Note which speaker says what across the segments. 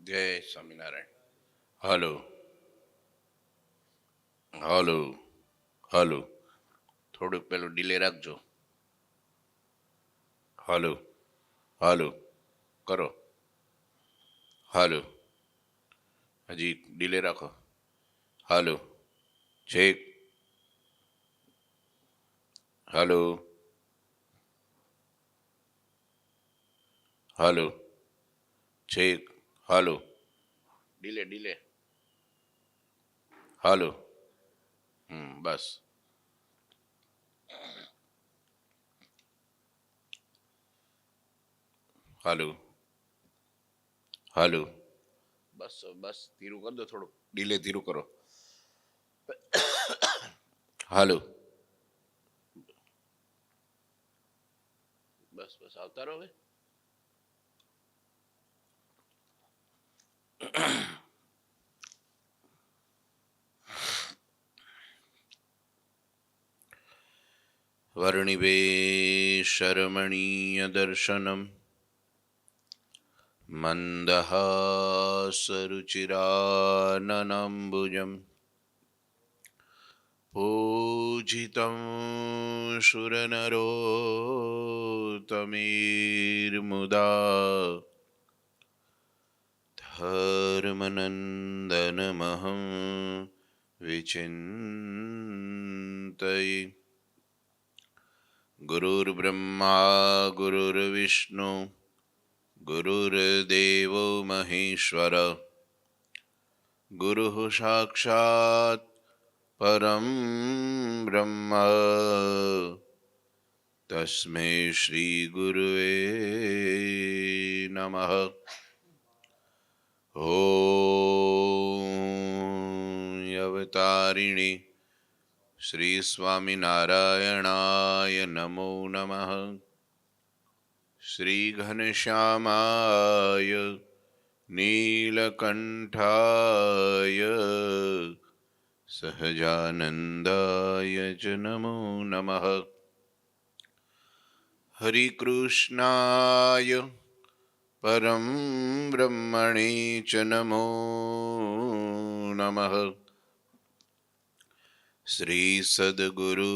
Speaker 1: જય Swaminarayan. Hello hello hello, થોડુંક પેલું ડીલે રાખજો. હલો હલો કરો. હલો, હજી ડીલે રાખો. હલો છેક. હલો હલો છેક. Hello, delay delay. હલો. બસ. હલો હલો, બસ બસ ધીરું કરી દો, થોડુંક ડીલે ધીરું કરો. હલો, બસ બસ આવતા રહો હવે. વર્ણિવેશરમણીય દર્શનમ મંદહાસરુચિરાનનંબુજમ પૂજિतं શુરનરોત્તમૈર્मुदा धर्मनन्दनमहं विचिन्तये. गुरुर्ब्रह्मा गुरुर्विष्णु गुरुर्देवो महेश्वर गुरुः साक्षात् परं ब्रह्म तस्मै श्रीगुरुवे नमः. ॐ अवतारिणे श्री स्वामिनारायणाय नमो नमः. श्री घनश्यामाय नीलकंठाय सहजानंदाय च नमो नमः. हरिकृष्णाय परम ब्रह्मणे च नमो नमः. श्री सद्गुरु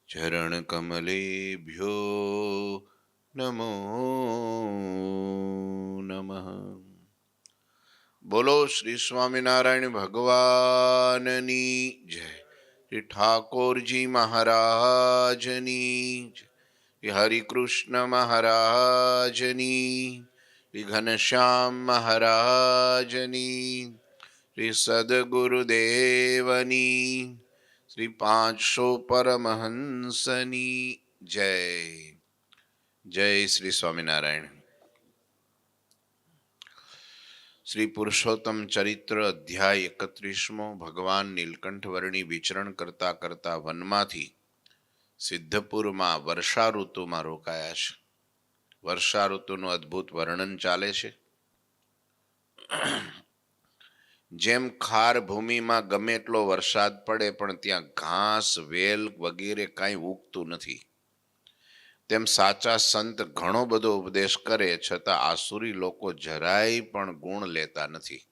Speaker 1: चरण कमलेभ्यो नमो नमः. बोलो श्री स्वामीनारायण भगवाननी जय. श्री ठाकुर जी महाराजनी जय. श्री हरिकृष्ण महाराजनी, श्री घनश्याम महाराजनी, श्री सद्गुरुदेवनी, श्री 500 परमहंसनी जय. जय श्री स्वामीनारायण. श्री पुरुषोत्तम चरित्र अध्याय 31मो. भगवान नीलकंठ वर्णी विचरण करता करता वनमाथी સિદ્ધપુર માં વર્ષા ઋતુમાં રોકાયા છે. વર્ષા ઋતુનું અદ્ભુત વર્ણન ચાલે છે. જેમ ખાર ભૂમિમાં ગમે એટલો વરસાદ પડે પણ ત્યાં ઘાસ વેલ વગેરે કાંઈ ઉગતું નથી, તેમ સાચા સંત ઘણો બધો ઉપદેશ કરે છતાં આસુરી લોકો જરાય પણ ગુણ લેતા નથી.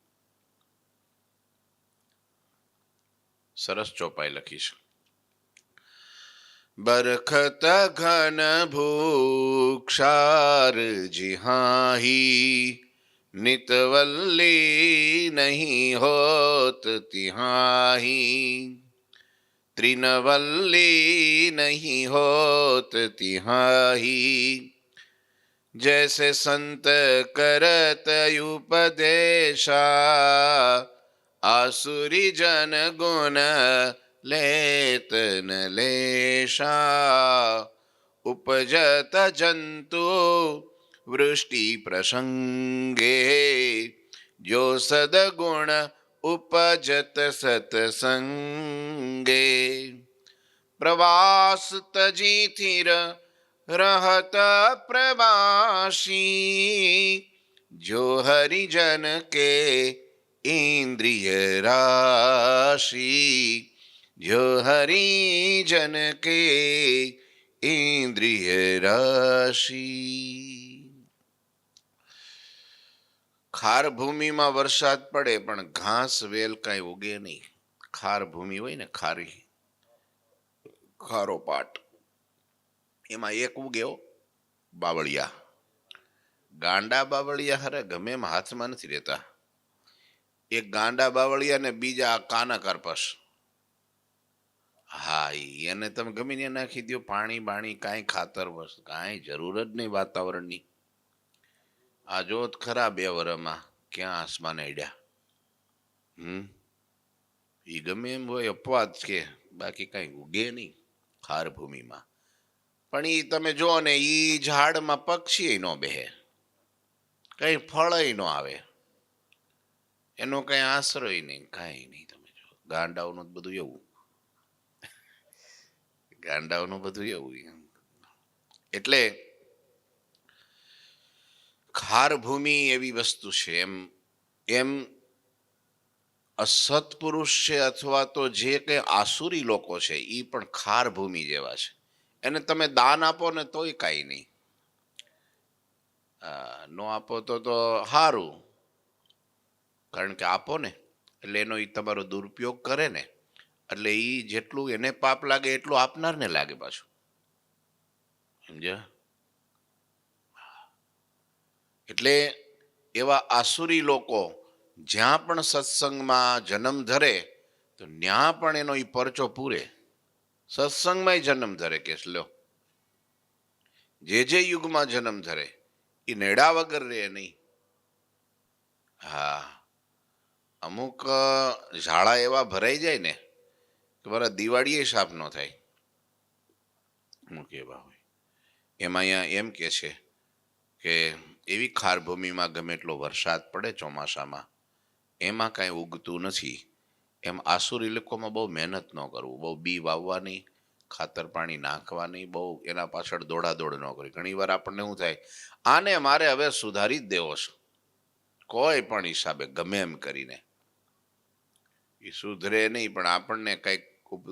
Speaker 1: સરસ ચોપાઈ લખી છે. बरखत घन भूक्षार जिहाही, नितवल्ली नहीं होत तिहाही, त्रिनवल्ली नहीं होत तिहाही. जैसे संत करत उपदेशा, आसुरी जन गुण लेत न लेशा. उपजत जंतु वृष्टि प्रसंगे, जो सदगुण उपजत सतसंगे. प्रवास तजी थिर रहत प्रवासी, जो हरिजन के इंद्रिय राशि. जो हरिजन के इंद्रिय राशि. ખાર ભૂમિમાં વરસાદ પડે પણ ઘાસ વેલ કાંઈ ઉગે નહીં. ખાર ભૂમિ હોય ને, ખારી, ખારો પાટ, એમાં એક ઉગે બાવળિયા. ગાંડા બાવળિયા હરે ગમે એમ હાથમાં નથી રહેતા. એક ગાંડા બાવળિયા ને બીજા કાના કરપસ. હા, એને તમે ગમે ને નાખી દો, પાણી બાણી કાંઈ ખાતર વસ્તુ કાંઈ જરૂર જ નહીં વાતાવરણની. આ જો ખરા 2 વર્ષમાં ક્યાં આસમાન અડ્યા. એ ગમે એમ હોય અપવાદ કે બાકી કાંઈ ઉગે નહીં ખાર ભૂમિમાં. પણ એ તમે જો ને, એ ઝાડમાં પક્ષી ન બેહે, કઈ ફળ ન આવે, એનો કઈ આશ્રય નહીં, કાંઈ નહીં. તમે જો ગાંડાઓનું બધું એવું, ગાંડાઓનું બધું એવું. એટલે ખાર ભૂમિ એવી વસ્તુ છે. એમ અસત્પુરુષ છે અથવા તો જે કઈ આસુરી લોકો છે એ પણ ખાર ભૂમિ જેવા છે. એને તમે દાન આપો ને તોય કાંઈ નહીં, નો આપો તો સારું, કારણ કે આપો ને એટલે એનો એ તમારો દુરુપયોગ કરે ને, એટલે એ જેટલું એને પાપ લાગે એટલું આપનારને લાગે પાછું. સમજ્યા? એટલે એવા આસુરી લોકો જ્યાં પણ સત્સંગમાં જન્મ ધરે તો ત્યાં પણ એનો એ પરચો પૂરે. સત્સંગમાં જન્મ ધરે કે લ્યો, જે યુગમાં જન્મ ધરે એ નેડા વગર રહે નહીં. હા, અમુક ઝાડા એવા ભરાઈ જાય ને કે મારા દિવાળીએ સાફ ન થાય. અમુક એવા હોય. એમાં અહીંયા એમ કે છે કે એવી ખાર ભૂમિમાં ગમે એટલો વરસાદ પડે ચોમાસામાં, એમાં કાંઈ ઉગતું નથી. એમ આસુરી લોકોમાં બહુ મહેનત ન કરવું, બહુ બી વાવવાની, ખાતર પાણી નાખવાની, બહુ એના પાછળ દોડાદોડ ન કરવી. ઘણી વાર આપણને શું થાય, આને મારે હવે સુધારી જ દેવો છે કોઈ પણ હિસાબે, ગમે એમ કરીને. એ સુધરે નહીં પણ આપણને કંઈક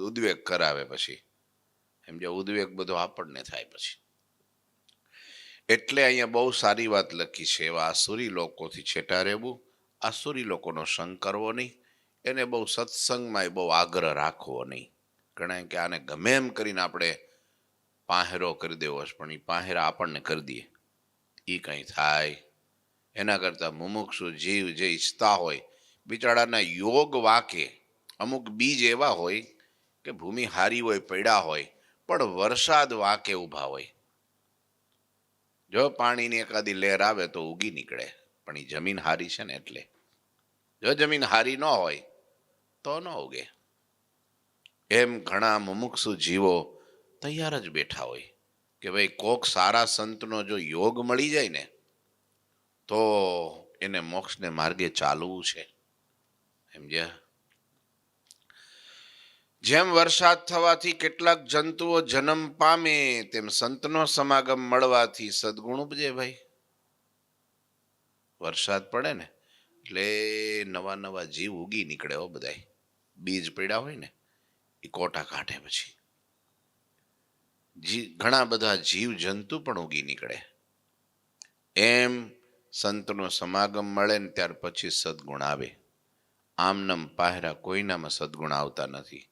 Speaker 1: ઉદ્વેગ કરાવે પછી. એમ જે ઉદ્વેગ બધો આપણને થાય પછી. એટલે અહીંયા બહુ સારી વાત લખી છે, એવા આસુરી લોકોથી છેટા રહેવું, આસુરી લોકોનો સંગ કરવો નહીં, એને બહુ સત્સંગમાં બહુ આગ્રહ રાખવો નહીં. ઘણા કે આને ગમે એમ કરીને આપણે પાહેરો કરી દેવો છે, પણ એ પાહેરા આપણને કરી દઈએ, એ કંઈ થાય. એના કરતાં મુમુક્ષુ જીવ જે ઈચ્છતા હોય, બિચારાના યોગ વાકે અમુક બીજ એવા હોય કે ભૂમિ હારી હોય, પડ્યા હોય, પણ વરસાદ વાકે ઊભા હોય. જો પાણીની એકાદી લહેર આવે તો ઉગી નીકળે, પણ એ જમીન હારી છે ને એટલે. જો જમીન હારી ન હોય તો ન ઉગે. એમ ઘણા મુમુક્ષુ જીવો તૈયાર જ બેઠા હોય કે ભાઈ કોક સારા સંતનો જો યોગ મળી જાય ને તો એને મોક્ષને માર્ગે ચાલવું છે. સમજ્યા? જેમ વરસાદ થવાથી કેટલાક જંતુઓ જન્મ પામે, તેમ સંતનો સમાગમ મળવાથી સદગુણ ઉપજે. ભાઈ વરસાદ પડે ને એટલે નવા નવા જીવ ઉગી નીકળે. હો, બધા બીજ પડ્યા હોય ને એ કોટા કાઢે, પછી ઘણા બધા જીવ જંતુ પણ ઉગી નીકળે. એમ સંતનો સમાગમ મળે ને ત્યાર પછી સદગુણ આવે. આમનમ પાહેરા કોઈનામાં સદગુણ આવતા નથી.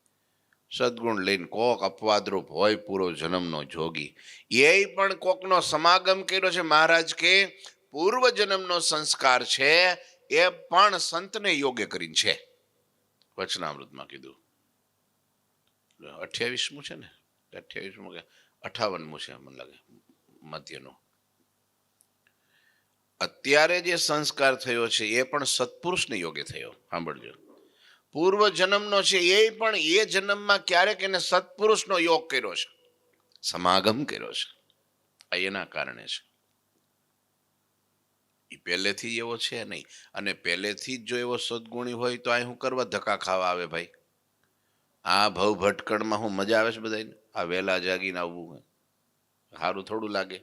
Speaker 1: સદગુણ લઈને કોક અપવાદરૂપ હોય પૂરો જન્મનો જોગી, એ પણ કોકનો સમાગમ કર્યો છે. મહારાજ કે પૂર્વ જન્મનો સંસ્કાર છે એ પણ સંતને યોગ્ય કરીને છે. વચનામૃતમાં કીધું. 28મું છે ને, 28મું કે 58મું છે મને લાગે, મધ્યનું. અત્યારે જે સંસ્કાર થયો છે એ પણ સત્પુરુષને યોગ્ય થયો. સાંભળજો, પૂર્વ જન્મનો છે એ પણ એ જન્મમાં ક્યારેક એને સત્પુરુષનો યોગ કર્યો છે, સમાગમ કર્યો છે. આ એના કારણે છે. એ પહેલેથી એવો છે નહીં. અને પહેલેથી જ જો એવો સદગુણી હોય તો આ શું કરવા ધક્કા ખાવા આવે? ભાઈ આ ભવ ભટકણમાં હું મજા આવે છે બધાને? આ વહેલા જાગીને આવવું સારું થોડું લાગે?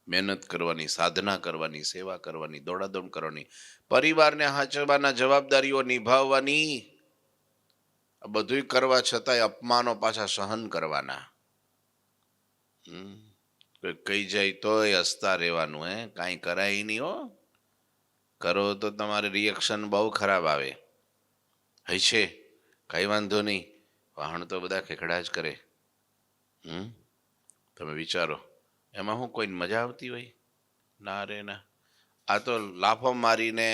Speaker 1: મહેનત કરવાની, સાધના કરવાની, સેવા કરવાની, દોડાદોડ કરવાની, પરિવારને હાચવવાના, જવાબદારીઓ નિભાવવાની, આ બધું કરવા છતાંય અપમાનો પાછા સહન કરવાના. કઈ જાય તોય હસતા રહેવાનું. કાંઈ કરાય નહીં. હો, કરો તો તમારે રિએક્શન બહુ ખરાબ આવે. હશે કઈ વાંધો નહીં, વાહણ તો બધા ખેખડા જ કરે. તમે વિચારો એમાં હું કોઈને મજા આવતી હોય? ના રે ના. આ તો લાફો મારીને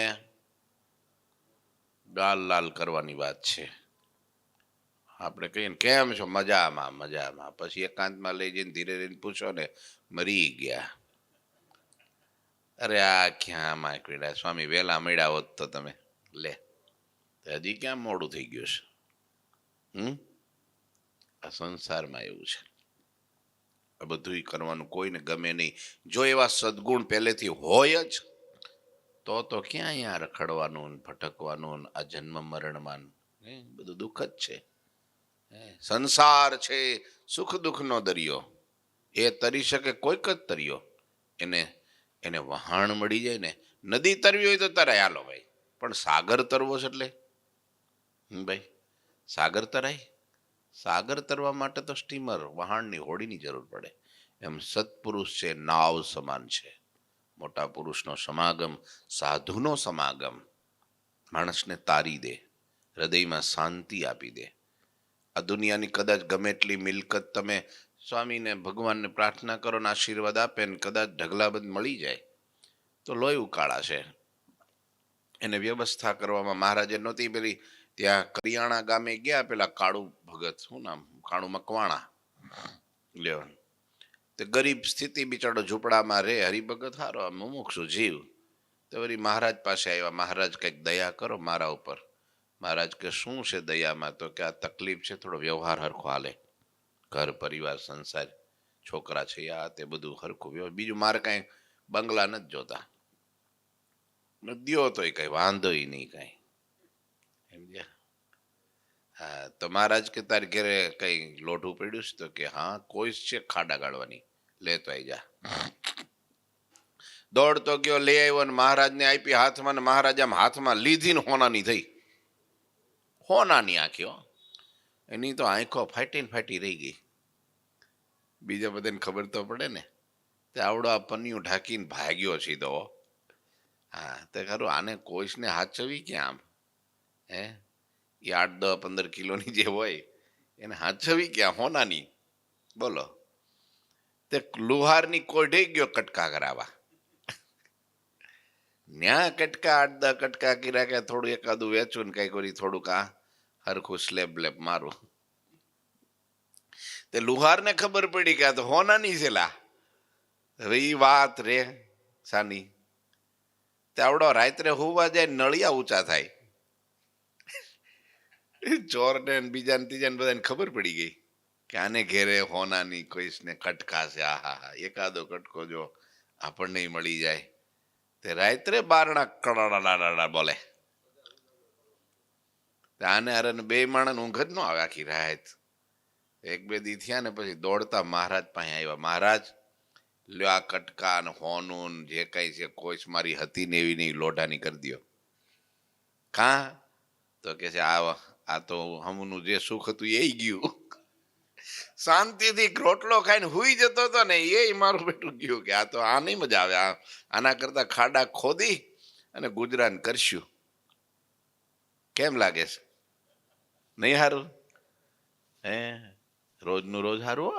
Speaker 1: ગાલ લાલ કરવાની વાત છે. આપણે કહીએ ને કેમ છો, મજામાં મજામાં, પછી એકાંતમાં લઈ જઈને ધીરે ધીરે પૂછો ને મરી ગયા. અરે આ ક્યાં માકડીડા સ્વામી વહેલા મળ્યા હોત તો તમે લે, હજી ક્યાં મોડું થઈ ગયું છે. આ સંસારમાં એવું છે, આ બધું કરવાનું કોઈને ગમે નહીં. જો એવા સદગુણ પહેલેથી હોય જ તો ક્યાં અહીંયા રખડવાનું ભટકવાનું, આ જન્મ મરણમાં બધું દુઃખ જ છે. સંસાર છે સુખ દુઃખનો દરિયો, એ તરી શકે કોઈક જ તર્યો. એને વહાણ મળી જાય ને, નદી તરવી હોય તો તરાય, હાલો ભાઈ, પણ સાગર તરવો છે એટલે ભાઈ સાગર તરાય? સાગર તરવા માટે તો સ્ટીમર વહાણની હોડીની જરૂર પડે. એમ સત્પુરુષ છે નાવ સમાન છે. મોટા પુરુષનો સમાગમ, સાધુનો સમાગમ માણસને તારી દે, હૃદયમાં શાંતિ આપી દે. આ દુનિયાની કદાચ ગમે એટલી મિલકત તમે સ્વામીને ભગવાનને પ્રાર્થના કરો ને આશીર્વાદ આપે ને કદાચ ઢગલાબંધ મળી જાય તો લોહી ઉકાળાશે. એને વ્યવસ્થા કરવામાં મહારાજે નહોતી પેલી, ત્યાં કરિયાણા ગામે ગયા પેલા કાળુ ભગત, શું નામ, કાળુ મકવાણા લ્યો, તે ગરીબ સ્થિતિ બિચારો ઝૂંપડામાં રે, હરિભગત હારો મુમુક્ષુ જીવ. તો વળી મહારાજ પાસે આવ્યા, મહારાજ કંઈક દયા કરો મારા ઉપર. મહારાજ કે શું છે દયામાં? તો કે આ તકલીફ છે, થોડો વ્યવહાર હરખો હાલે, ઘર પરિવાર સંસાર છોકરા છે આ તે બધું હરખું વ્યવહાર, બીજું મારે કાંઈ બંગલા નથી જોતા, નદીઓ તોય કઈ વાંધો નહીં કઈ. સમજ્યા? હા, તો મહારાજ કે તારે ઘરે કઈ લોઢું પડ્યું છે? તો કે હા કોઈ છે ખાડા ગાળવાની, લેતો આવી જા. દોડતો ગયો, લઈ આવ્યો ને મહારાજને આપી હાથમાં, ને મહારાજ આમ હાથમાં લીધી ને હોનાની થઈ, હોનાની આંખી. એની તો આંખો ફાટી રહી ગઈ. બીજા બધાને ખબર તો પડે ને. તે આવડો આ પન્યું ઢાંકીને ભાગ્યો સીધો. હા, તે ખરું, આને કોઈસને હાચવી ક્યાં? આમ હે, એ 8-10-15 કિલોની જે હોય એને હાચવી ક્યાં? હોનાની બોલો. તે લુહારની કોઢે ગયો કટકા કરાવવા. ન્યા કટકા 8-10 કટકા કર્યા કે થોડું એકાદું વેચું ને કઈ કરી થોડુંક આ હરખું સ્લેબ બ્લેબ મારું. તે લુહારને ખબર પડી કે આ તો હોનાની છે લા. હવે ઈ વાત રે સાની. તે આવડો રાત્રે હોવા જાય, નળિયા ઊંચા થાય. ચોરને બીજાને ત્રીજાને બધાને ખબર પડી ગઈ કે આને ઘેરે હોનાની કોઈસને કટકા છે. હા, એકાદો કટકો જો આપણને મળી જાય. તે રાત્રે બારણા કડાડા બોલે. આને અરે બે માણસ ઊંઘ જ ન આવે આખી રાત. 1-2 દી થયા ને પછી દોડતા મહારાજ પાસે આવ્યા. મહારાજ લ્યો આ કટકા ને હોનું જે કઈ છે કોઈસ મારી હતી ને એવી નહીં, લોઢાની કરી દો. કા? તો કે છે આ તો હમનું જે સુખ હતું એ ગયું. શાંતિથી રોટલો ખાઈને હુઈ જતો હતો ને એ મારું બેટું ગયું કે આ તો આ નહીં મજા આવે. આના કરતા ખાડા ખોદી અને ગુજરાન કરશું. કેમ લાગે છે? નહીં હારું? હે, રોજનું રોજ હારું.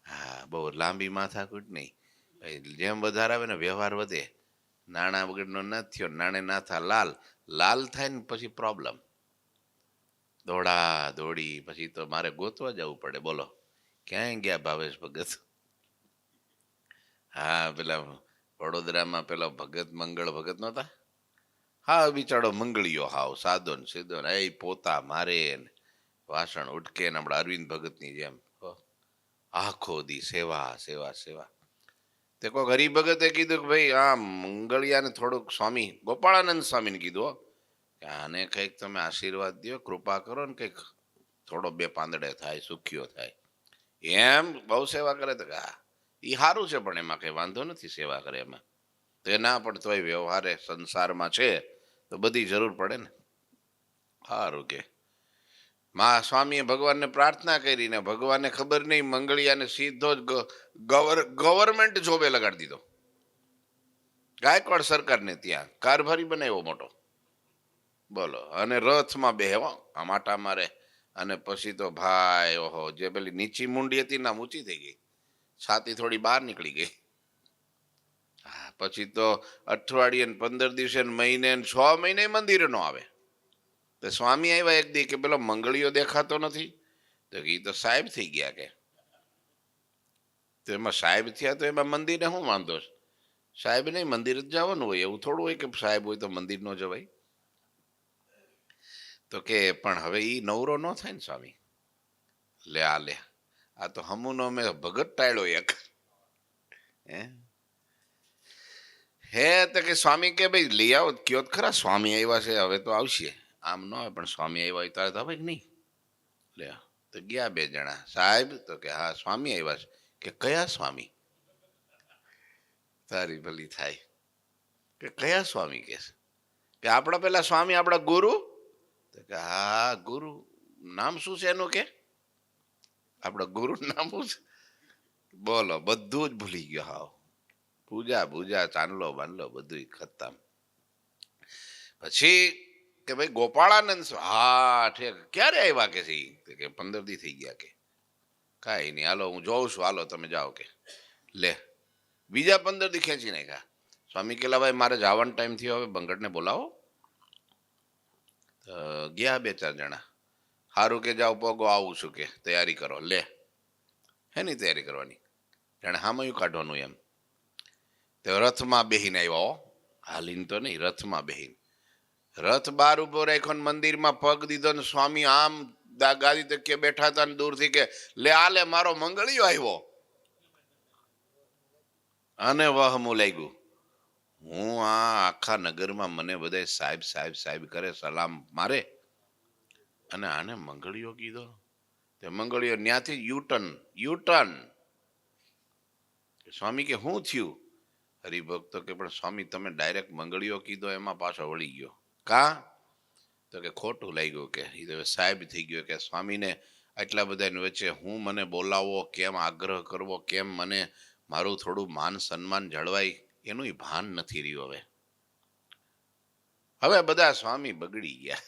Speaker 1: હા, બહુ લાંબી માથાકૂટ નહીં. જેમ વધારે આવે ને વ્યવહાર વધે. નાણાં વગરનો નથી થયો, નાણે ના થા લાલ થાય ને પછી પ્રોબ્લેમ. દોડા દોડી પછી તો મારે ગોતવા જવું પડે. બોલો ક્યાંય ગયા ભાવેશ ભગત? હા, પેલા વડોદરામાં પેલા ભગત મંગળ ભગત નહોતા? હા, બિચારો મંગળીયો હાવ સાદો ને સીધો ને એ પોતા મારે વાસણ ઉટકે ને આપણા અરવિંદ ભગતની જેમ આખો દી સેવા સેવા સેવા. તે કોઈક હરિભગતે કીધું કે ભાઈ આ મંગળિયાને થોડુંક સ્વામી ગોપાળાનંદ સ્વામીને કીધું કે આને કંઈક તમે આશીર્વાદ દો, કૃપા કરો ને કંઈક થોડો 2 પાંદડે થાય, સુખીઓ થાય. એમ બહુ સેવા કરે તો હા એ સારું છે, પણ એમાં કઈ વાંધો નથી સેવા કરે એમાં. તો ના પણ તોય વ્યવહારે સંસારમાં છે તો બધી જરૂર પડે ને. સારું કે સ્વામીએ ભગવાનને પ્રાર્થના કરીને ભગવાનને ખબર નહીં મંગળિયાને સીધો જ ગવર્મેન્ટ જોબે લગાડી દીધો. ગાયકવાડ સરકારને ત્યાં કારભારી બનાવ્યો મોટો, બોલો. અને રથમાં બેહો આમ આટા મારે. અને પછી તો ભાઈ ઓહો, જે પેલી નીચી મુંડી હતી ના ઊંચી થઈ ગઈ, છાતી થોડી બહાર નીકળી ગઈ. હા, પછી તો અઠવાડિયે ને 15 દિવસે ને મહિને ને 6 મહિને મંદિરે નો આવે. તો સ્વામી આવ્યા એક દી કે પેલો મંગળીયો દેખાતો નથી, તો એ તો સાહેબ થઈ ગયા કે. તો એમાં સાહેબ થયા તો એમાં મંદિરને શું વાંધો છે? સાહેબ નહીં, મંદિર જ જવાનું હોય. એવું થોડું હોય કે સાહેબ હોય તો મંદિર નો જવાય. તો કે પણ હવે એ નવરો ન થાય ને સ્વામી. લે આ લે, આ તો હમુનો મેં ભગત ટાળ્યો એક. હે હે તો કે સ્વામી કે ભાઈ લઈ આવો, કયો ખરા સ્વામી આવ્યા છે હવે તો આવશે. આમ ન હોય પણ સ્વામી આવ્યા હોય તારે તો હવે નહીં. લે તો ગયા બે જણા. સાહેબ તો કે હા સ્વામી આવ્યા છે. કે કયા સ્વામી? તારી ભલી થાય કે કયા સ્વામી કે આપણા પેલા સ્વામી, આપણા ગુરુ. તો કે હા ગુરુ. નામ શું છે એનું કે? આપણા ગુરુ નામ શું છે? બોલો, બધું જ ભૂલી ગયો. હાવ પૂજા ભૂજા ચાંદલો બાંદલો બધું ખતમ. પછી કે ભાઈ ગોપાળાનંદ, હા ઠીક, ક્યારે આવ્યા કે 15 દી થઈ ગયા કે. કાંઈ નહીં, હાલો હું જોઉં છું, હાલો તમે જાઓ કે. લે બીજા 15 દી ખેંચી નાખ્યા. સ્વામી કેલા ભાઈ મારે જવાનો ટાઈમ થયો, હવે બંગટને બોલાવો. ગયા બે ચાર જણા. સારું કે જાઓ પગો, આવું છું કે તૈયારી કરો. લે હેની તૈયારી કરવાની? જાણે હામયું કાઢવાનું એમ. તો રથમાં બેહીને આવ્યા. હાલીને તો નહીં, રથમાં બેહીને. રથ બાર ઉભો રાખ્યો ને મંદિરમાં પગ દીધો ને સ્વામી આમ ગાદી તકે બેઠા હતા ને દૂરથી કે લે આ લે મારો મંગળીયો આવ્યો. અને વહમું લાગ્યું. હું આ આખા નગરમાં મને બધા સાહેબ સાહેબ સાહેબ કરે, સલામ મારે, અને આને મંગળીયો કીધો. તે મંગળીયો ત્યાંથી યુટર્ન. સ્વામી કે શું થયું? હરિભક્તો કે પણ સ્વામી તમે ડાયરેક્ટ મંગળીયો કીધો એમાં પાછો વળી ગયો. કા? તો કે ખોટું લાગ્યું કે એ તો સાહેબ થઈ ગયો કે સ્વામીને આટલા બધાની વચ્ચે હું મને બોલાવો કેમ, આગ્રહ કરવો કેમ, મને મારું થોડું માન સન્માન જળવાય એનું ભાન નથી રહ્યું. હવે બધા સ્વામી બગડી ગયા.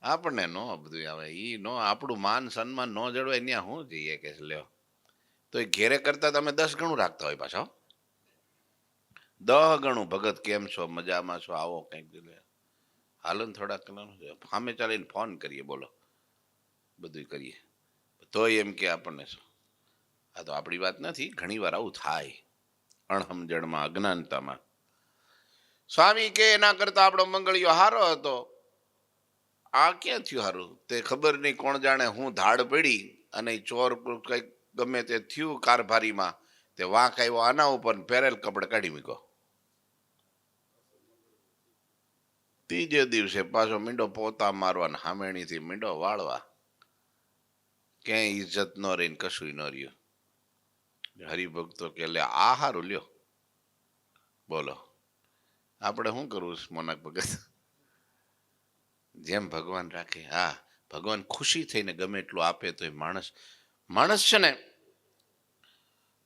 Speaker 1: આપણને નો બધું આવે ઈ નો, આપણું માન સન્માન નો જળવાય ત્યાં શું જઈએ કે લ્યો. તો એ ઘેરે કરતા તમે 10 ગણું રાખતા હોય પાછા. 10 ગણું ભગત કેમ છો, મજામાં છો, આવો કંઈક હાલો ને થોડાક સામે ચાલીને ફોન કરીએ, બોલો બધું કરીએ. તો એમ કે આપણને શું, આ તો આપણી વાત નથી, ઘણી વાર આવું થાય અણસમજણમાં, અજ્ઞાનતામાં. સ્વામી કે એના કરતા આપણો મંગળીયો હારો હતો. આ ક્યાં થયું હારું? તે ખબર નહીં કોણ જાણે હું ધાડ પડી અને ચોર કંઈક ગમે તે થયું કારભારીમાં, તે વાંક આવ્યો આના ઉપર, પહેરેલ કપડે કાઢી મૂક્યો. ત્રીજે દિવસે પાછો મીંડો પોતા મારવા, હામેણીથી મીંડો વાળવા. ક્યાંય ઇજ્જત ન રહીને કશું ન રહ્યું. હરિભક્તો કે લે આ હારું લ્યો. બોલો આપણે શું કરવું મોનક ભગત? જેમ ભગવાન રાખે. હા, ભગવાન ખુશી થઈને ગમે એટલું આપે તો એ માણસ છે ને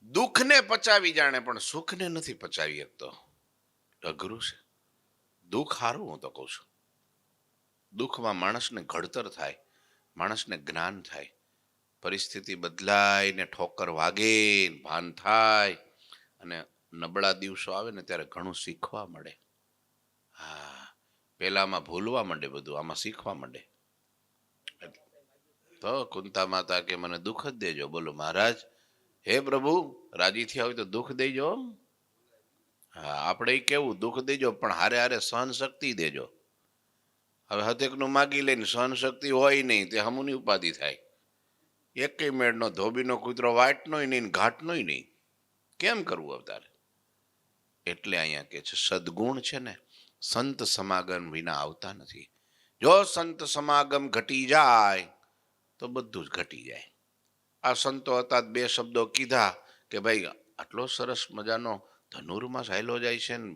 Speaker 1: દુઃખને પચાવી જાણે પણ સુખને નથી પચાવી શકતો. અઘરું છે. દુઃખ હારું, હું તો કહું છું. દુઃખમાં માણસને ઘડતર થાય, માણસને જ્ઞાન થાય, પરિસ્થિતિ બદલાય ને ઠોકર વાગે, ભાન થાય, અને નબળા દિવસો આવે ને ત્યારે ઘણું શીખવા મળે. હા, પેલામાં ભૂલવા માંડે બધું, આમાં શીખવા માંડે. તો કુંતા માતા કે મને દુઃખ જ દેજો. બોલો મહારાજ, હે પ્રભુ રાજી થયા હોય તો દુઃખ દેજો. હા, આપણે કેવું દુઃખ દેજો પણ હારે હારે સહન શક્તિ દેજો. હવે હતેકનું માગી લઈને સહન શક્તિ હોય નહીં, તે હમુની ઉપાધિ થાય. એકેય મેળનો ધોબીનો કૂતરો વાટનોય નહીં, ઘાટનોય નહીં. કેમ કરવું અવતારે? એટલે અહીંયા કે છે સદગુણ છે ને સંત સમાગમ વિના આવતા નથી. જો સંત સમાગમ ઘટી જાય તો બધું જ ઘટી જાય. આ સંતો હતા, 2 શબ્દો કીધા કે ભાઈ આટલો સરસ મજાનો ધનુરમાં ચાલ્યો જાય છે ને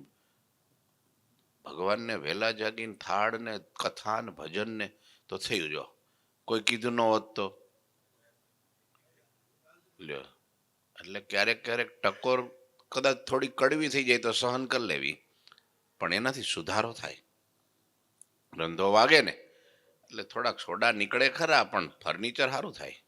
Speaker 1: ભગવાનને વહેલા જાગીને થાળ ને કથા ને ભજન ને તો થયું. જો કોઈ કીધું ન હોત તો લ્યો. એટલે ક્યારેક ક્યારેક ટકોર કદાચ થોડી કડવી થઈ જાય તો સહન કરી લેવી, પણ એનાથી સુધારો થાય. રંધો વાગે ને એટલે થોડાક સોડા નીકળે ખરા, પણ ફર્નિચર સારું થાય.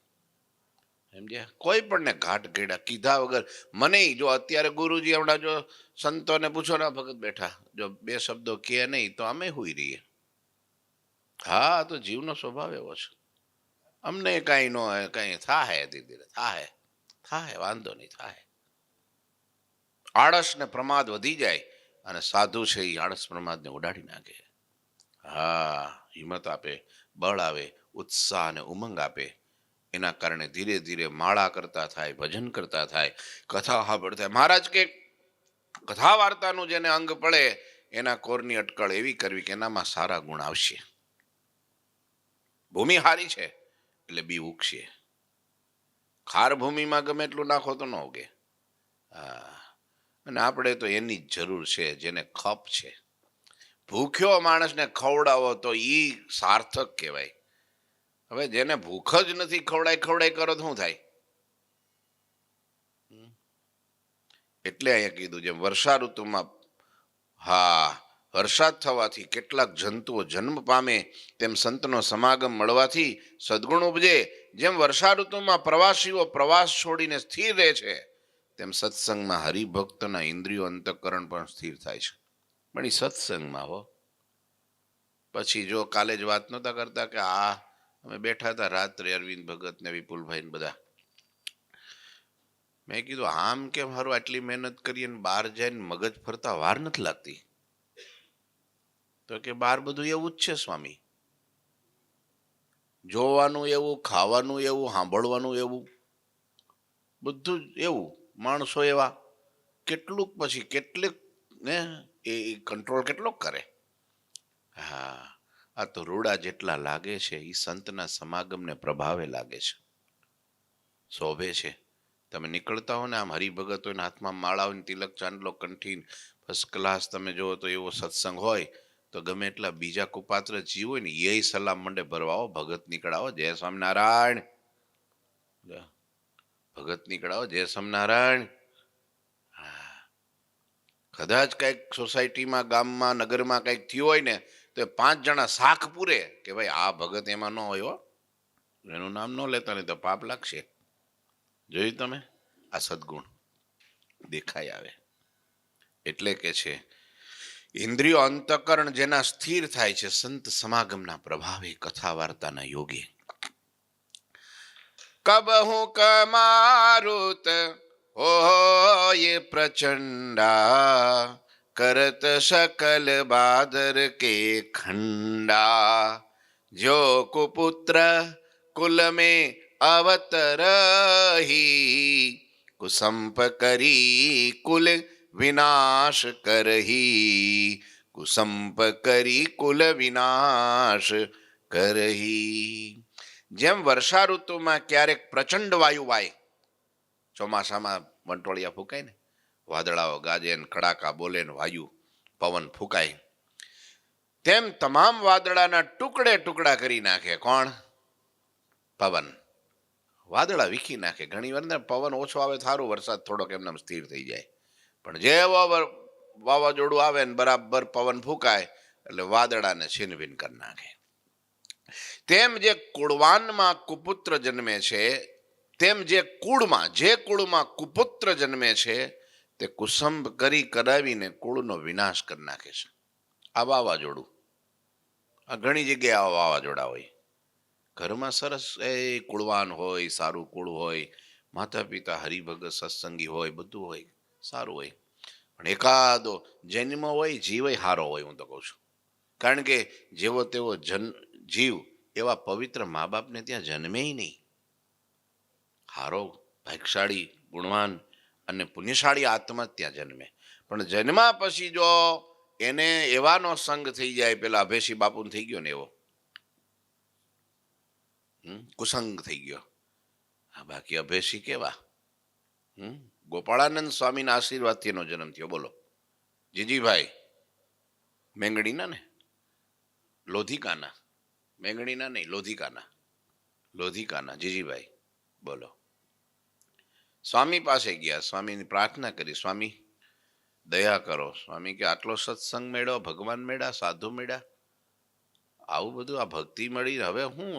Speaker 1: સમજ્યા? કોઈ પણ ને ઘાટ ઘેડા કીધા વગર. મને જો અત્યારે ગુરુજી હમણાં જો સંતોને પૂછો ને, ભગત બેઠા જો 2 શબ્દો કહે નહીં તો અમે હુઈ રહીએ. હા, તો જીવનો સ્વભાવ એવો છે. અમને કાંઈ નો કાંઈ થાય, ધીરે ધીરે થાય, વાંધો નહીં થાય. આળસ ને પ્રમાદ વધી જાય અને સાધુ છે એ આળસ પ્રમાદને ઉડાડી નાખે. હા, હિંમત આપે, બળ આવે, ઉત્સાહ અને ઉમંગ આપે. એના કારણે ધીરે ધીરે માળા કરતા થાય, ભજન કરતા થાય, કથા સાંભળતા થાય. મહારાજ કે કથા વાર્તાનું જેને અંગ પડે એના કોરની અટકળ એવી કરવી કે એનામાં સારા ગુણ આવશે. ભૂમિ હારી છે એટલે બી ઉગશે. ખાર ભૂમિમાં ગમે એટલું નાખો તો ન ઉગે. હા, અને આપણે તો એની જ જરૂર છે જેને ખપ છે. ભૂખ્યો માણસને ખવડાવો તો ઈ સાર્થક કહેવાય. હવે જેને ભૂખ જ નથી, ખવડાય કરો તો શું થાય? એટલે અહીંયા કીધું જેમ વર્ષા ઋતુમાં વરસાદ થવાથી કેટલાક જંતુઓ જન્મ પામે, તેમ સંતનો સમાગમ મળવાથી સદગુણ ઉપજે. જેમ વર્ષા ઋતુમાં પ્રવાસીઓ પ્રવાસ છોડીને સ્થિર રહે છે, તેમ સત્સંગમાં હરિભક્તના ઇન્દ્રિયો અંતઃકરણ પણ સ્થિર થાય છે. પણ એ સત્સંગમાં હો. પછી જો કાલે જ વાત નહોતા કરતા કે અમે બેઠા હતા રાત્રે, અરવિંદ ભગત ને વિપુલભાઈ ને બધા. મેં કીધું આમ કેમ હારું આટલી મહેનત કરીએ ને બહાર જઈને મગજ ફરતા વાર નથી લાગતી? તો કે બહાર બધું એવું જ છે સ્વામી, જોવાનું એવું, ખાવાનું એવું, સાંભળવાનું એવું, બધું જ એવું, માણસો એવા. કેટલુંક પછી કેટલીક ને એ કંટ્રોલ કેટલોક કરે. હા, આ તો રૂડા જેટલા લાગે છે એ સંતના સમાગમને પ્રભાવે લાગે છે, શોભે છે. તમે નીકળતા હો ને આમ હરિભગત હોય ને હાથમાં માળા હોય ને તિલક ચાંદલો કંઠીન ફર્સ્ટ ક્લાસ તમે જુઓ તો એવો સત્સંગ હોય તો ગમે એટલા બીજા કુપાત્ર જીવ હોય ને એ સલામ મંડે ભરવાઓ, ભગત નીકળાવો, જય સ્વામિનારાયણ, ભગત નીકળાવો, જય સ્વામિનારાયણ. કદાચ કંઈક સોસાયટીમાં, ગામમાં, નગરમાં કંઈક થયું હોય ને તો 5 જણા શાખ પૂરે કે ભાઈ આ ભગત એમાં ન હોય હો, એનું નામ ન લેતા, નહીં તો પાપ લાગશે. જોયું તમે? આ સદગુણ દેખાય આવે. એટલે કે છે ઇન્દ્રિયો અંતઃકરણ જેના સ્થિર થાય છે સંત સમાગમના પ્રભાવે, કથા વાર્તાના યોગે. કબહુ કમારુત હોય પ્રચંડા, કરત सकल बादर के खंडा, जो कुपुत्र कुल में अवतरही, कुसंप करी कुल विनाश करही, कुसंप करी कुल विनाश करही. જેમ વર્ષા ઋતુમાં ક્યારેક પ્રચંડ વાયુ વાય, ચોમાસામાં વંટોળિયા ફૂંકાય ને, વાદળાઓ ગાજે ને કડાકા બોલે ને વાયુ પવન ફૂંકાય, તેમ તમામ વાદળાના ટુકડે ટુકડા કરી નાખે કોણ? પવન. વાદળા વીખી નાખે. ઘણી વાર ને પવન ઓછો આવે સારું, વરસાદ થોડોક એમને સ્થિર થઈ જાય, પણ જેવો વાવાઝોડું આવે ને બરાબર પવન ફૂંકાય એટલે વાદળાને છીનભીન કરી નાખે. તેમ જે કુળવાનમાં કુપુત્ર જન્મે છે, તેમ જે કુળમાં કુપુત્ર જન્મે છે તે કુસંભ કરી કરાવીને કુળનો વિનાશ કરી નાખે છે. આ વાવાઝોડું, આ ઘણી જગ્યાએ આવા વાવાઝોડા હોય. ઘરમાં સરસ કુળવાન હોય, સારું કુળ હોય, માતા પિતા હરિભગત સત્સંગી હોય, બધું હોય, સારું હોય, પણ એકાદો જન્મ હોય, જીવ હારો હોય. હું તો કહું છું, કારણ કે જેવો તેવો જીવ એવા પવિત્ર મા બાપને ત્યાં જન્મે નહીં. હારો, ભાગ્યશાળી, ગુણવાન અને પુણ્યશાળી આત્મા ત્યાં જન્મે. પણ જન્મા પછી જો એને એવાનો સંગ થઈ જાય, પેલા અભેશી બાપુ થઈ ગયો ને એવો કુસંગ થઈ ગયો. બાકી અભેશી કેવા? ગોપાળાનંદ સ્વામીના આશીર્વાદથી એનો જન્મ થયો. બોલો જીજીભાઈ મેંગણીના ને લોધિકાના, મેંગણીના નહીં, લોધિકાના જીજીભાઈ. બોલો સ્વામી પાસે ગયા, સ્વામીની પ્રાર્થના કરી, સ્વામી દયા કરો. સ્વામી કે આટલો સત્સંગ મેળ્યો, ભગવાન મેળ્યા, સાધુ મેળ્યા, આવું બધું આ ભક્તિ મળી, હવે હું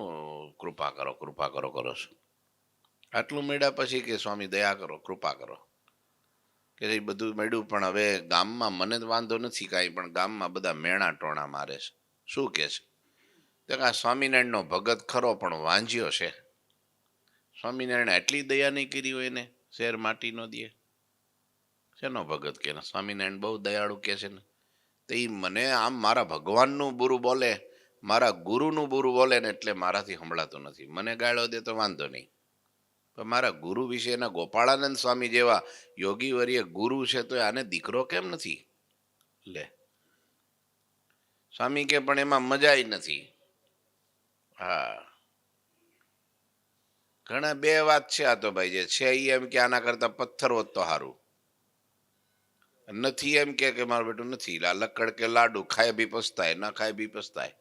Speaker 1: કૃપા કરો કૃપા કરો કરો છો? આટલું મેળ્યા પછી કે સ્વામી દયા કરો, કૃપા કરો. કે એ બધું મળ્યું પણ હવે ગામમાં મને વાંધો નથી કાંઈ, પણ ગામમાં બધા મેણા ટોણા મારે છે. શું કે છે? તો આ સ્વામિનારાયણનો ભગત ખરો પણ વાંજ્યો છે. સ્વામિનારાયણ એટલી દયા નહીં કરી હોય એને, શેર માટી નો દે. શેનો ભગત કે સ્વામિનારાયણ બહુ દયાળુ કે છે ને? તો એ મને આમ મારા ભગવાનનું બુરું બોલે, મારા ગુરુનું બુરું બોલે ને એટલે મારાથી સંભળાતું નથી. મને ગાળો દે તો વાંધો નહીં, પણ મારા ગુરુ વિશે એના ગોપાળાનંદ સ્વામી જેવા યોગી વર્ય ગુરુ છે તો આને દીકરો કેમ નથી? લે સ્વામી કે પણ એમાં મજા નથી. હા, ઘણા બે વાત છે આ તો ભાઈ, જે છે એમ કે આના કરતા પથ્થર હોત તો સારું. નથી એમ કે મારું બેટું નથી, લક્કડ કે લાડુ ખાય બી પસ્તાય, ના ખાય બી પસ્તાય.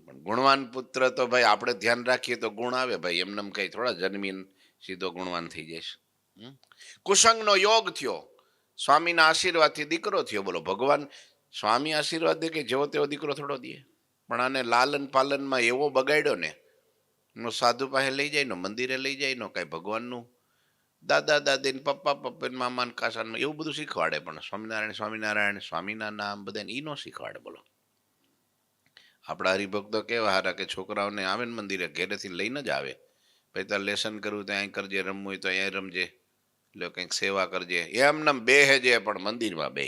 Speaker 1: પણ ગુણવાન પુત્ર તો ભાઈ આપણે ધ્યાન રાખીએ તો ગુણ આવે ભાઈ, એમને કઈ થોડા જન્મીન સીધો ગુણવાન થઈ જઈશ. કુસંગનો યોગ થયો, સ્વામીના આશીર્વાદથી દીકરો થયો. બોલો, ભગવાન સ્વામી આશીર્વાદ દે કે જેવો તેવો દીકરો થોડો દે? પણ આને લાલન પાલનમાં એવો બગાડ્યો ને, સાધુ પાસે લઈ જાય નો, મંદિરે લઈ જાય નો, કઈ ભગવાનનું દાદા દાદી ને પપ્પા પપ્પા મામા કાસા એવું બધું શીખવાડે, પણ સ્વામિનારાયણ સ્વામિનારાયણ સ્વામીના નામ બધા ઈ નો શીખવાડે. બોલો, આપણા હરિભક્તો કેવા હારા કે છોકરાઓને આવે ને મંદિરે ઘેરેથી લઈને જ આવે, પછી તાર લેસન કરવું તો અહીં કરજે, રમવું હોય તો અહીંયા રમજે, એટલે કંઈક સેવા કરજે, એમને બેહેજે પણ મંદિરમાં બે.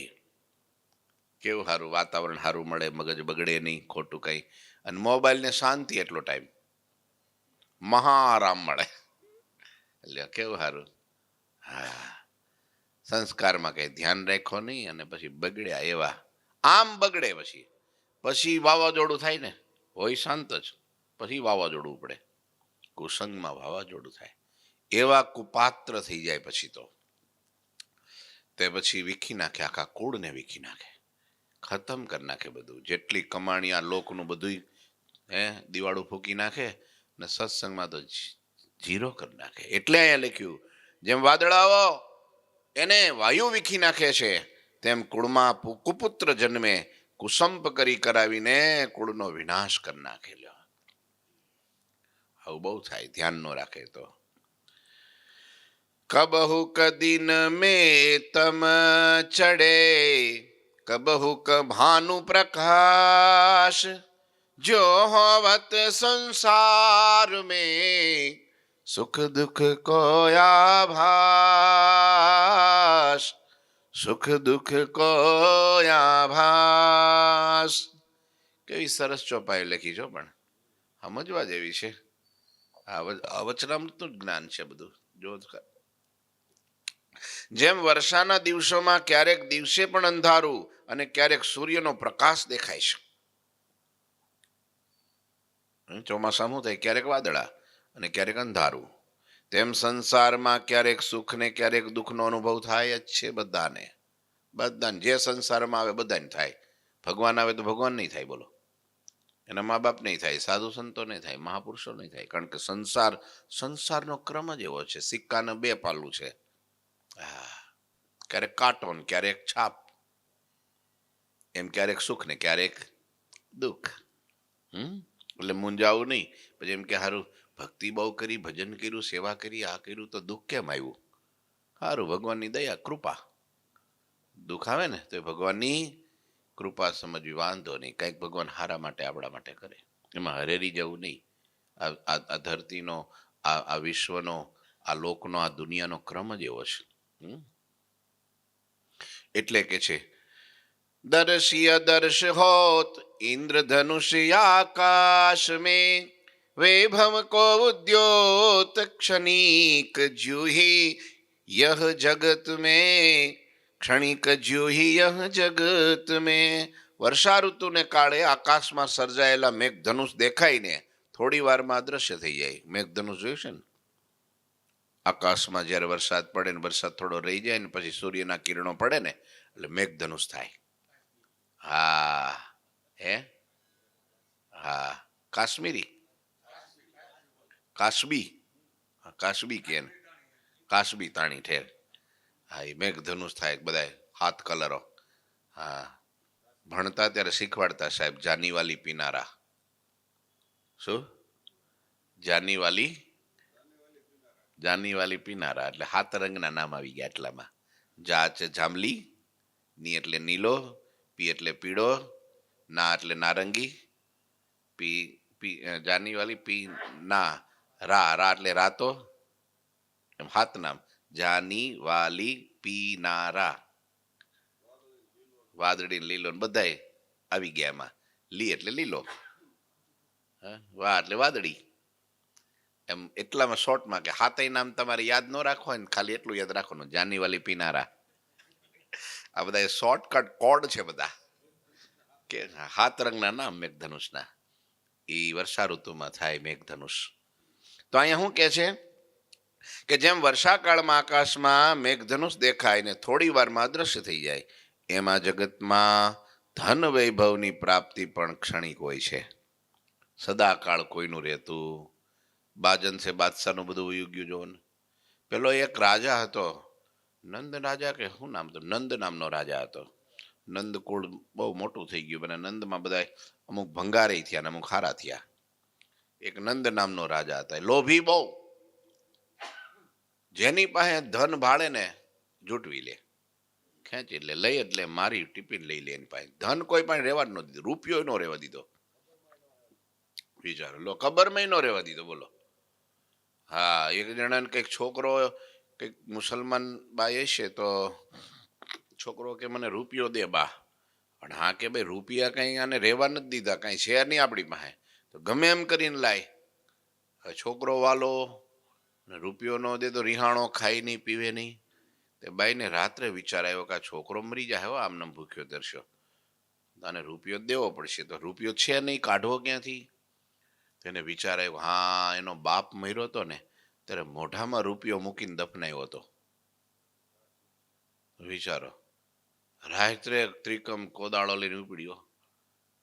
Speaker 1: કેવું સારું વાતાવરણ સારું મળે, મગજ બગડે નહીં ખોટું કંઈ, અને મોબાઈલને શાંતિ એટલો ટાઈમ મહારામ મળે. એટલે કેવું સારું. હા, સંસ્કારમાં કઈ ધ્યાન રાખો નહીં અને પછી બગડ્યા એવા આમ બગડે. પછી વાવાઝોડું થાય ને, હોય શાંત જ, પછી વાવાઝોડું પડે. કુસંગમાં વાવાઝોડું થાય, એવા કુપાત્ર થઈ જાય પછી તો તે પછી વીખી નાખે, આખા કુળને વીખી નાખે, ખતમ કરી નાખે બધું. જેટલી કમાણી આ લોકનું બધું દિવાળું ફૂકી નાખે ને સત્સંગમાં તો જીરો કરી નાખે. એટલે અહીંયા લખ્યું, જેમ વાદળાઓ એને વાયુ વીખી નાખે છે, તેમ કુળમાં કુપુત્ર જન્મે, કુસંપ કરી કરાવીને કુળનો વિનાશ કરી નાખે. આવું બહુ થાય, ધ્યાન ન રાખે તો. કબહુ કદિન में तम चढ़े, कबहु क भानु प्रकाश, जो होवत संसार में सुख दुख को आभास, સુખ દુઃખ કો આભાસ. કેવી સરસ ચોપાઈ લખી છો, પણ સમજવા જેવી છે. વચનામૃતનું જ્ઞાન છે બધું. જો જેમ વર્ષાના દિવસોમાં ક્યારેક દિવસે પણ અંધારું અને ક્યારેક સૂર્યનો પ્રકાશ દેખાય છે. ચોમાસામાં થાય ક્યારેક વાદળા અને ક્યારેક અંધારું, તેમ સંસારમાં ક્યારેક સુખ ને ક્યારેક દુઃખનો અનુભવ થાય જ છે બધાને. બધાને જે સંસારમાં આવે બધાને થાય. ભગવાન આવે તો ભગવાન નહીં થાય, બોલો, એના મા બાપ નહીં થાય, સાધુ સંતો નહીં થાય, મહાપુરુષો નહીં થાય, કારણ કે સંસારનો ક્રમ જ એવો છે. સિક્કાના બે પાલું છે. ક્યારેક કાંટો ને ક્યારેક છાપ, એમ ક્યારેક સુખ ને ક્યારેક દુઃખ. એટલે મૂંઝાવું નહીં. પછી એમ કે સારું ભક્તિ બહુ કરી, ભજન કર્યું, સેવા કરી, આ કર્યું તો દુઃખ કેમ આવ્યું? સારું, ભગવાનની દયા કૃપા. દુઃખ આવે ને તો ભગવાનની કૃપા સમજવી, વાંધો નહીં, કંઈક ભગવાન હારા માટે આપણા માટે કરે, એમાં હરેરી જવું નહીં. આ ધરતીનો, આ વિશ્વનો, આ લોકનો, આ દુનિયાનો ક્રમ જ એવો છે. એટલે કે છે, દર્શિય દર્શ હોત ઇન્દ્રધનુષ આકાશ में, वैभव को उद्योत क्षणिक जूही यह जगत में, ક્ષણિક જૂહી યહ જગત में. વર્ષા ઋતુને કાળે આકાશમાં સર્જાયેલા મેઘધનુષ દેખાઈને થોડી વારમાં અદ્રશ્ય થઈ જાય. મેઘધનુષ જોયું છે ને? આકાશમાં જ્યારે વરસાદ પડે ને, વરસાદ થોડો રહી જાય ને પછી સૂર્યના કિરણો પડે ને એટલે મેઘધનુષ થાય. હા, હા, કાશ્મીરી કાશ્મી કાસબી કે ને કાસબી તાણી ઠેર. હા એ મેઘધનુષ થાય બધાય 7 કલરો. હા ભણતા ત્યારે શીખવાડતા સાહેબ જાનીવાલી પીનારા. શું જાનીવાલી જાનીવાલી પીનારા એટલે 7 રંગના નામ આવી ગયા એટલામાં. જા છે જાંબલી, ની એટલે નીલો, પી એટલે પીળો, ના એટલે નારંગી, પી પી જાનીવાલી પી ના, રા રા એટલે રાતો, એમ 7 નામ. જાનીવાલી પીનારા, વાદળી લીલો બધાય આવી ગયા એમાં. લી એટલે લીલો, વાહ એટલે વાદળી. એમ એટલામાં શોર્ટમાં કે 7 નામ તમારે યાદ ન રાખો ને ખાલી એટલું યાદ રાખવાનું જાનીવાલી પીનારા. આ બધા શોર્ટકટ કોડ છે બધા કે 7 રંગના નામ મેઘધનુષના. એ વર્ષા ઋતુમાં થાય મેઘધનુષ. તો અહીંયા શું કે છે કે જેમ વર્ષાકાળમાં આકાશમાં મેઘધનુષ દેખાય ને થોડી વારમાં અદ્રશ્ય થઈ જાય, એમાં જગતમાં ધન વૈભવની પ્રાપ્તિ પણ ક્ષણિક હોય છે. સદાકાળ કોઈનું રહેતું. બાજન છે બાદશાહનું બધું ઉયું ગયું જોવો ને. પેલો એક રાજા હતો, નંદ રાજા કે શું નામ હતું, નંદ નામનો રાજા હતો. નંદ કુળ બહુ મોટું થઈ ગયું અને નંદમાં બધા અમુક ભંગારે થયા ને અમુક હારા થયા. એક નંદ નામનો રાજા હતા, લોભી બહુ. જેની પાસે ધન ભાળે ને જૂટવી લે, ખેંચી એટલે લઈ એટલે મારી ટિફિન લઈ લે એની પાસે. ધન કોઈ પણ રહેવા જ ન દીધું, રૂપિયો ન રહેવા દીધો. વિચારો લો, કબરમાં ન રહેવા દીધો બોલો. હા એક જણાને કંઈક છોકરો કંઈક મુસલમાન બાઈ હશે તો છોકરો કે મને રૂપિયો દે બા. પણ હા કે ભાઈ રૂપિયા કઈ આને રહેવા નથી દીધા, કઈ છે નહીં આપણી પાસે, તો ગમે એમ કરીને લાય. છોકરો વાલો રૂપિયો ન દે તો રિહાણો ખાય નહીં પીવે નહીં. તે બાઈને રાત્રે વિચાર આવ્યો કે આ છોકરો મરી જાય હો આમને ભૂખ્યો તરસ્યો, આને રૂપિયો દેવો પડશે. તો રૂપિયો છે નહીં, કાઢવો ક્યાંથી? તેને વિચાર આવ્યો, હા એનો બાપ મર્યો હતો ને ત્યારે મોઢામાં રૂપિયો મૂકીને દફનાયો હતો. વિચારો, રાત્રે ત્રિકમ કોદાળો લઈને ઉપડ્યો,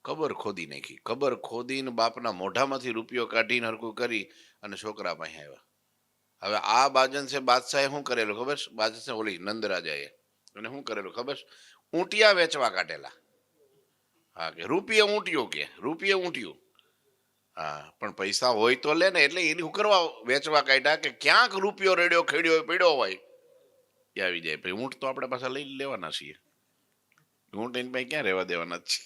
Speaker 1: કબર ખોદી નાખી. કબર ખોદીને બાપના મોઢામાંથી રૂપિયો કાઢીને હરકું કરી અને છોકરા પાસે આવ્યા. હવે આ બાજન છે બાદશાહે શું કરેલું ખબર? બાદશાહ ઓલી નંદરાજાએ અને શું કરેલું ખબર? ઊંટિયા વેચવા કાઢેલા. હા કે રૂપિયે ઊંટિયું, કે રૂપિયે ઊંટિયું. હા પણ પૈસા હોય તો લે ને, એટલે એની શું કરવા વેચવા કાઢ્યા કે ક્યાંક રૂપિયો રેડ્યો ખેડ્યો પડ્યો હોય એ આવી જાય. પછી ઊંટ તો આપણે પાછા લઈ લેવાના છીએ, ઊંટ એની પાસે ક્યાં રહેવા દેવાના જ છે.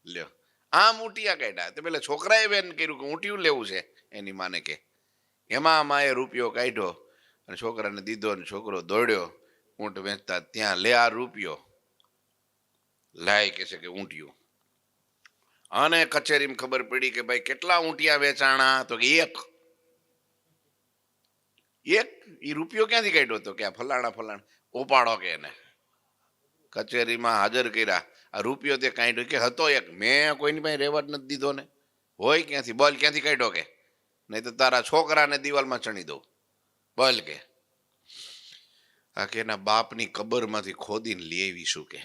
Speaker 1: લ્યો આમ ઊંટિયા કાઢ્યા. તો પેલા છોકરાએ બેન કર્યું કે ઊંટિયું લેવું છે એની માને કે. એમાં માએ રૂપિયો કાઢ્યો અને છોકરાને દીધો અને છોકરો દોડ્યો ઊંટ વેચતા ત્યાં. લે આ રૂપિયો લાય કે છે કે ઊંટિયું. અને કચેરીમાં ખબર પડી કે ભાઈ કેટલા ઊંટિયા વેચાણા? તો કે એક. એ રૂપિયો ક્યાંથી કાઢ્યો? તો કે આ ફલાણા ફલાણા ઉપાડો કે એને. કચેરીમાં હાજર કર્યા. આ રૂપિયો તે કાઢ્યો કે હતો એક, મેં કોઈની પાસે રહેવા જ નથી દીધો ને. હોય ક્યાંથી? બોલ ક્યાંથી કાઢ્યો કે? નહીં તો તારા છોકરાને દિવાલમાં ચણી દઉં. બોલ કે. આ કે એના બાપની કબરમાંથી ખોદીને લઈ આવીશું કે.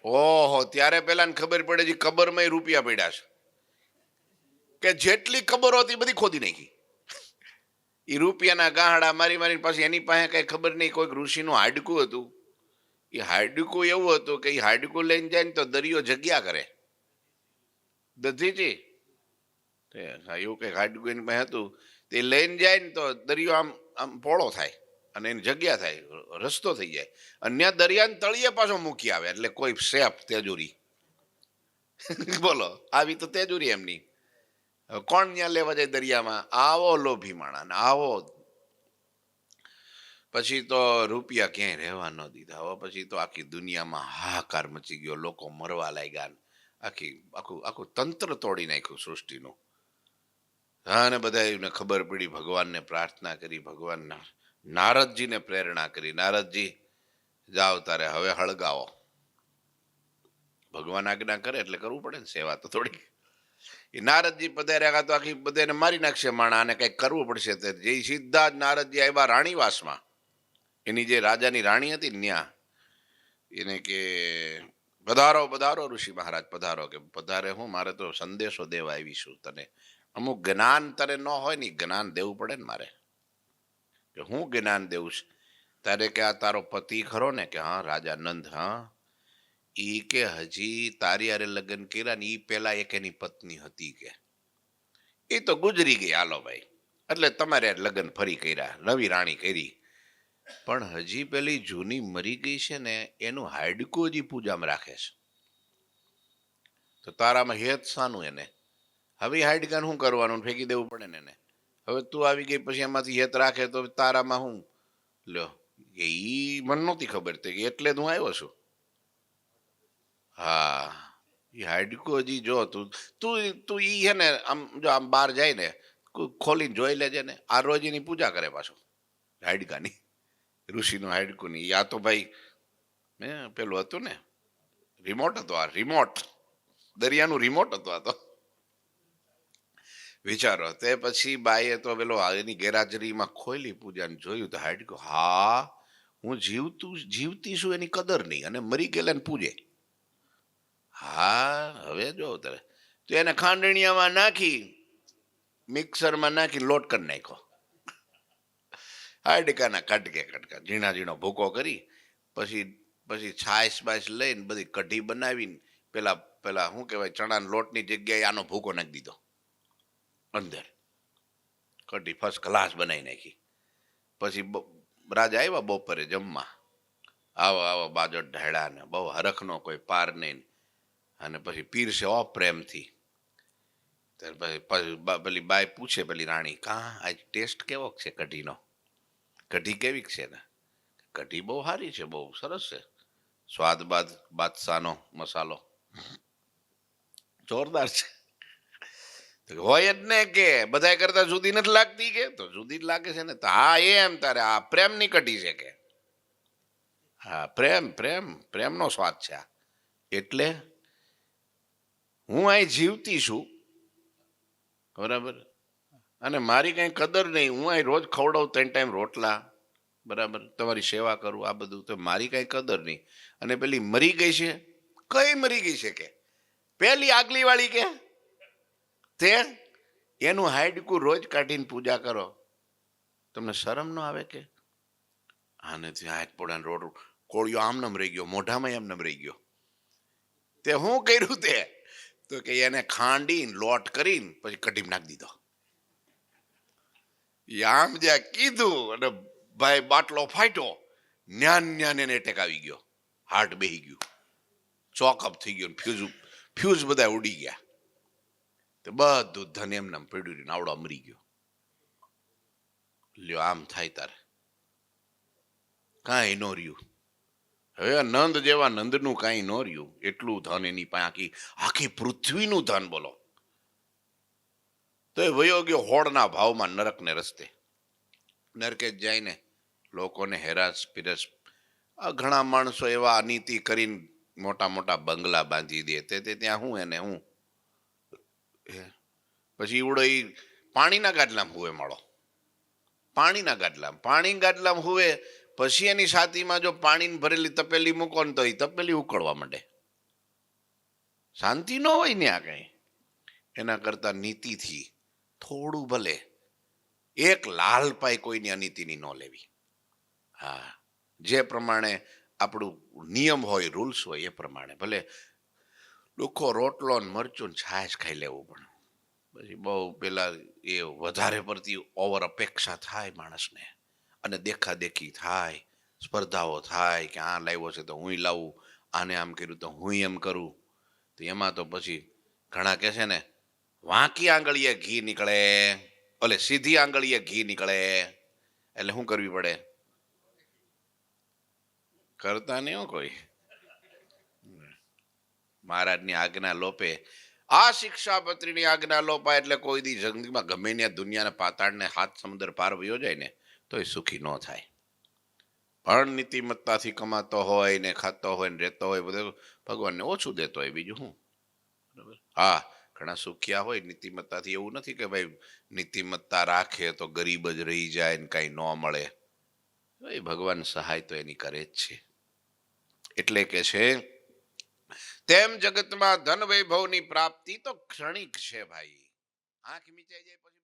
Speaker 1: ઓહો, ત્યારે પેલા ને ખબર પડે છે કબરમાં રૂપિયા પડ્યા છે. કે જેટલી કબરો હતી બધી ખોદી નાખી. એ રૂપિયાના ગાહડા મારી મારી પાછી એની પાસે કઈ ખબર નહીં, કોઈક ઋષિનું હાડકું હતું. એ હાડકું એવું હતું કે એ હાડકું લઈને જાય ને તો દરિયો જગ્યા કરે. દધીજી એવું કઈક હાડકું એની પાસે હતું. તે લઈને જાય ને તો દરિયો આમ આમ પોળો થાય અને એની જગ્યા થાય, રસ્તો થઈ જાય. અને ત્યાં દરિયાને તળિયે પાછો મૂકી આવે. એટલે કોઈ સેફ તેજુરી બોલો, આવી તો તેજુરી એમની. કોણ ત્યાં લેવા જાય દરિયામાં? આવો લોભી માણા, આવો. પછી તો રૂપિયા ક્યાંય રહેવા ન દીધા. હવે પછી તો આખી દુનિયામાં હાહાકાર મચી ગયો, લોકો મરવા લાગ્યા. આખું આખું તંત્ર તોડી નાખ્યું સૃષ્ટિનું. અને બધા એને ખબર પડી, ભગવાનને પ્રાર્થના કરી, ભગવાન નારદજીને પ્રેરણા કરી, નારદજી જાઓ તારે હવે હળગાવો. ભગવાન આજ્ઞા કરે એટલે કરવું પડે ને, સેવા તો થોડી. એ નારદજી પધાર્યા તો આખી બધાને મારી નાખશે માણા, અને કંઈક કરવું પડશે. જે સીધા જ નારદજી આવ્યા રાણીવાસમાં. એની જે રાજાની રાણી હતી ને ત્યાં એને કે પધારો પધારો ઋષિ મહારાજ પધારો. કે પધારે હું, મારે તો સંદેશો દેવા આવીશું તને. અમુક જ્ઞાન તને ન હોય ને જ્ઞાન દેવું પડે ને મારે. હું જ્ઞાન દેવું છે? તારે કે આ તારો પતિ ખરો ને? કે હા રાજા નંદ. હા, ઈ કે હજી તારી હારે લગ્ન કર્યા ને ઈ પેલા એક એની પત્ની હતી કે એ તો ગુજરી ગઈ, હાલો ભાઈ, એટલે તમારે લગ્ન ફરી કર્યા, નવી રાણી કરી. પણ હજી પેલી જૂની મરી ગઈ છે ને એનું હાડકું હજી પૂજામાં રાખે છે. તો તારામાં હેત શાનું એને? હવે હાડકાને શું કરવાનું? ફેંકી દેવું પડે ને એને. હવે તું આવી ગઈ પછી એમાંથી હેત રાખે તો તારામાં હું લ્યો? એ ઈ મને નહોતી ખબર તે એટલે જ હું આવ્યો છું. હા, એ હાડકું હજી જો તું તું તું ઈ છે ને આમ જો આમ બહાર જાય ને ખોલીને જોઈ લેજે ને, આ રોજ એની પૂજા કરે પાછું હાડકાની, ઋષિનું હાડકું ની. આ તો ભાઈ પેલું હતું ને રિમોટ હતો, આ રિમોટ દરિયાનું રિમોટ હતું આ તો. વિચારો તે પછી બાઈએ તો પેલો એની ગેરહાજરીમાં ખોલી પૂજાને જોયું તો હાડકું. હા, હું જીવતી છું એની કદર નહીં અને મરી ગયેલા ને પૂજે. હા, હવે જો તારે તો એને ખાંડણીયામાં નાખી, મિક્સરમાં નાખી લોટ કરી નાખ્યો. હાડકાના કટકે કટકા ઝીણા ઝીણો ભૂકો કરી પછી પછી છાશ બાશ લઈને બધી કઢી બનાવીને પેલા પેલા શું કહેવાય ચણાના લોટની જગ્યાએ આનો ભૂકો નાખી દીધો અંદર. કઢી ફર્સ્ટ ક્લાસ બનાવી નાખી. પછી રાજા આવ્યા બપોરે જમવા. આવો આવો બાજો ઢાળ્યા ને બહુ હરખનો કોઈ પાર નહીં. અને પછી પીરસે ઓ પ્રેમથી. પછી પેલી બાઈ પૂછે પેલી રાણી, કાં આજ ટેસ્ટ કેવો છે કઢીનો? કઢી કેવી છે ને? કઢી બહુ સારી છે, બહુ સરસ છે, સ્વાદ બાદ બાદશાહનો મસાલો જોરદાર છે. હોય જ ને કે બધા કરતા જુદી નથી લાગતી કે? તો જુદી જ લાગે છે ને. તો હા એમ તારે આ પ્રેમની કઢી છે કે? હા, પ્રેમ પ્રેમ પ્રેમનો સ્વાદ છે આ. એટલે હું અહીં જીવતી છું બરાબર, અને મારી કઈ કદર નહીં. હું અહીં રોજ ખવડાવું 3 ટાઈમ રોટલા બરાબર, તમારી સેવા કરું, આ બધું, તો મારી કઈ કદર નહીં. અને પેલી મરી ગઈ છે, કઈ મરી ગઈ છે કે? પેલી આગલી વાળી કે તે એનું હાડકું રોજ કાઢીને પૂજા કરો. તમને શરમ ન આવે કે? આને હાથ પોડાને રોડ કોળિયો આમનામ રહી ગયો, મોઢામાં એમનામ રહી ગયો. તે હું કર્યું તે? તો કે એને ખાંડીને લોટ કરીને પછી કઢી નાખી દીધો. આમ જ્યાં કીધું અને ભાઈ બાટલો ફાટ્યો, ન્યાન ન્યાન એને એટેક આવી ગયો, હાર્ટ બેહી ગયું, ચોકઅપ થઈ ગયું, ફ્યુઝ બધા ઉડી ગયા. તો બધું ધન એમને પડ્યું, આવડો મરી ગયો. લ્યો આમ થાય તારે કાંઈ ન રહ્યું. હવે નંદ જેવા નંદનું કાંઈ ન રહ્યું. એટલું ધન એની પાસે, આખી પૃથ્વીનું ધન બોલો. તો એ વયો ગયો હોળના ભાવમાં નરકને રસ્તે. નરકે જ જાય ને લોકોને હેરાસ પીરસ. ઘણા માણસો એવા અનીતિ કરીને મોટા મોટા બંગલા બાંધી દે, તે ત્યાં હું એને હું પછી ઉડો એ પાણીના ગાડલામાં હુવે માળો, પાણીના ગાડલામાં, પાણી ગાડલામાં હુવે. પછી એની છાતીમાં જો પાણીની ભરેલી તપેલી મૂકો ને તો એ તપેલી ઉકળવા માંડે. શાંતિ ન હોય ને આ કઈ. એના કરતા નીતિથી થોડું ભલે એક લાલ પાય કોઈની અનીતિની ન લેવી. હા, જે પ્રમાણે આપણું નિયમ હોય, રૂલ્સ હોય એ પ્રમાણે ભલે ડુખો રોટલો ને મરચું ને છાશ ખાઈ લેવું. પણ પછી બહુ પેલા એ વધારે પડતી ઓવર અપેક્ષા થાય માણસને, અને દેખાદેખી થાય, સ્પર્ધાઓ થાય કે આ લાવ્યો છે તો હું લાવું, આને આમ કર્યું તો હું એમ કરું. તો એમાં તો પછી ઘણા કહે છે ને વાંકી આંગળીએ ઘી નીકળે, ઓલે સીધી આંગળીએ ઘી નીકળે. એટલે શું કરવી પડે? કરતા નહીં હો કોઈ. મહારાજની આજ્ઞા લોપે, આ શિક્ષાપત્રીની આજ્ઞા લોપાય એટલે કોઈ દી જિંદગીમાં ગમે ને દુનિયાને પાતાળને હાથ સમુદ્ર પાર વયો જાય ને તો એ સુખી ન થાય. પણ નીતિમત્તાથી કમાતો હોય ને ખાતો હોય ને રહેતો હોય, બધું ભગવાનને ઓછું દેતો હોય, બીજું શું. બરાબર. હા, ઘણા સુખિયા હોય નીતિમત્તાથી. એવું નથી કે ભાઈ નીતિમત્તા રાખે તો ગરીબ જ રહી જાય ને કાંઈ ન મળે. એ ભગવાન સહાય તો એની કરે જ છે. એટલે કે છે તેમ જગતમાં ધન વૈભવની પ્રાપ્તિ તો ક્ષણિક છે ભાઈ. આંખ મીચાઈ જાય પછી